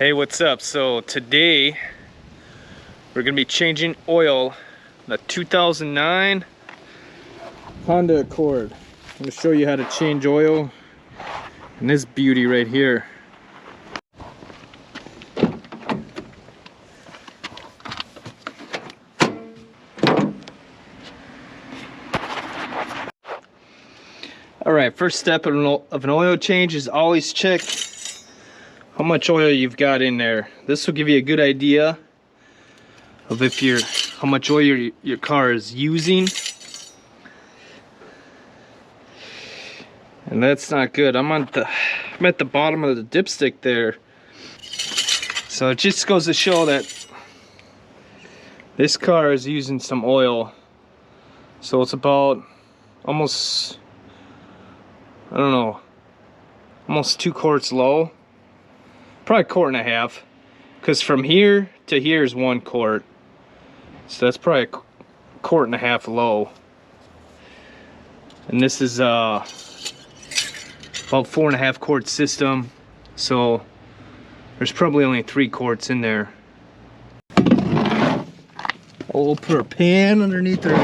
Hey, what's up? So today we're gonna be changing oil in the 2009 Honda Accord. I'm gonna show you how to change oil in this beauty right here. All right, first step of an oil change is always check how much oil you've got in there. This will give you a good idea of how much oil your car is using. And that's not good. I'm at the bottom of the dipstick there. So it just goes to show that this car is using some oil. So it's about almost, I don't know, almost 2 quarts low. Probably 1.5 quarts, because from here to here is 1 quart. So that's probably 1.5 quarts low. And this is about 4.5 quart system. So there's probably only 3 quarts in there. We'll put our pan underneath there.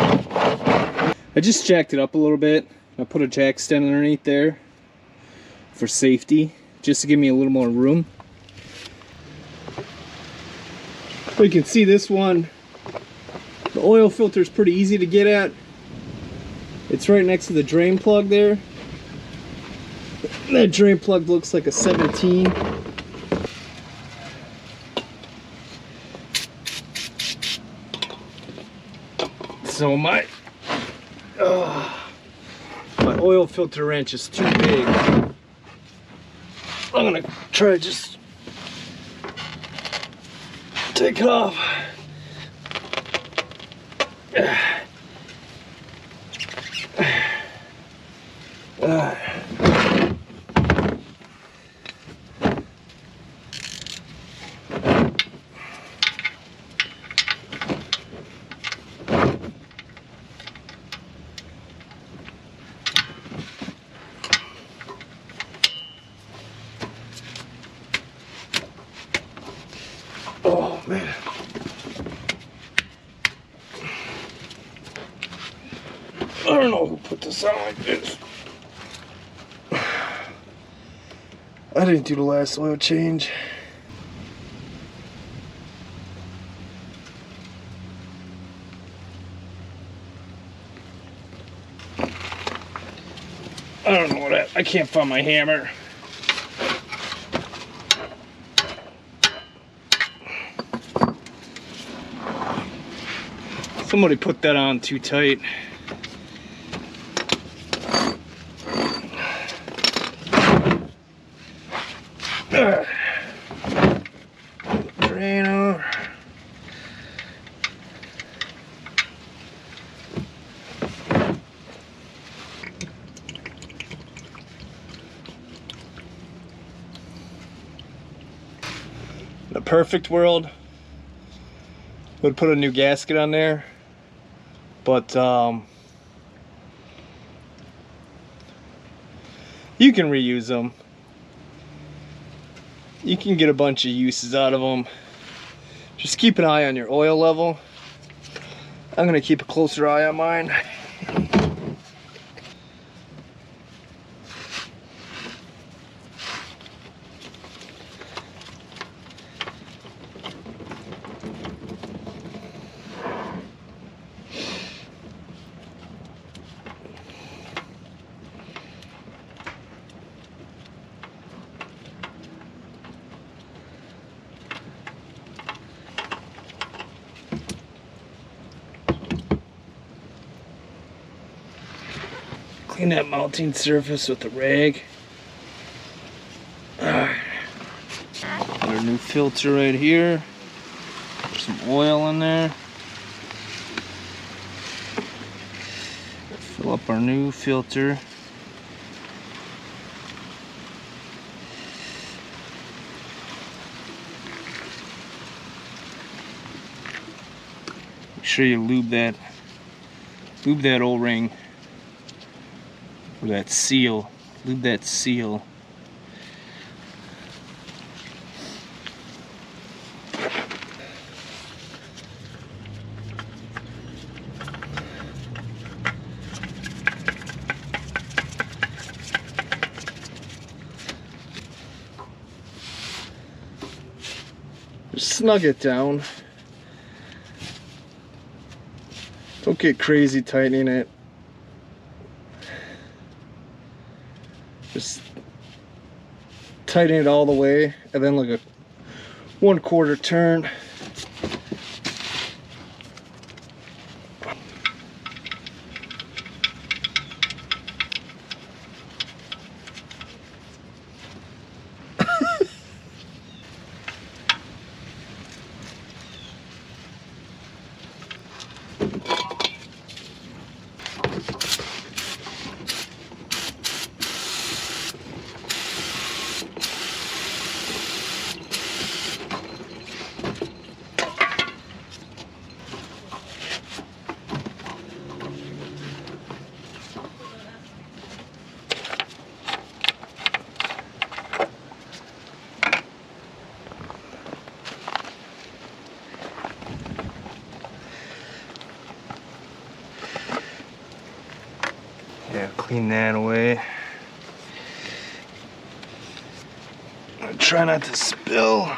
I just jacked it up a little bit. I put a jack stand underneath there for safety, just to give me a little more room. But you can see this one, the oil filter is pretty easy to get at. It's right next to the drain plug there. That drain plug looks like a 17. So my oil filter wrench is too big. I'm gonna try to just take it off. Oh man. I don't know who put this on like this. I didn't do the last oil change. I don't know what I can't find my hammer. Somebody put that on too tight. Drain over. In a perfect world, would put a new gasket on there. But you can reuse them. You can get a bunch of uses out of them. Just keep an eye on your oil level. I'm gonna keep a closer eye on mine. Clean that mounting surface with a rag. Got our new filter right here. Put some oil in there. Fill up our new filter. Make sure you lube that O-ring. Or that seal. Lube that seal. Just snug it down. Don't get crazy tightening it. Just tighten it all the way, and then like a 1/4 turn. Yeah, clean that away. Try not to spill.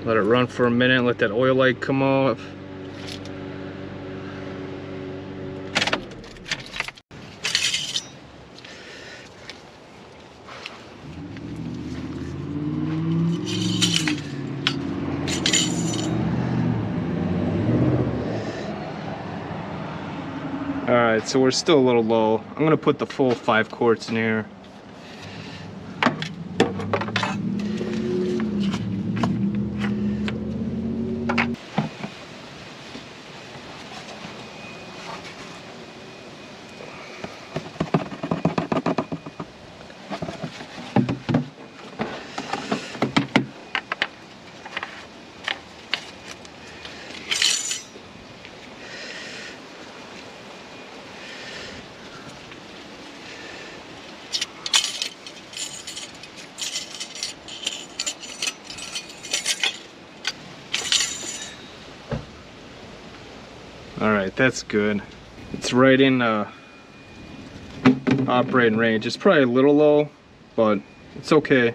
Let it run for a minute, let that oil light come off. Alright, so we're still a little low. I'm gonna put the full 5 quarts in here. Alright, that's good. It's right in operating range. It's probably a little low, but it's okay.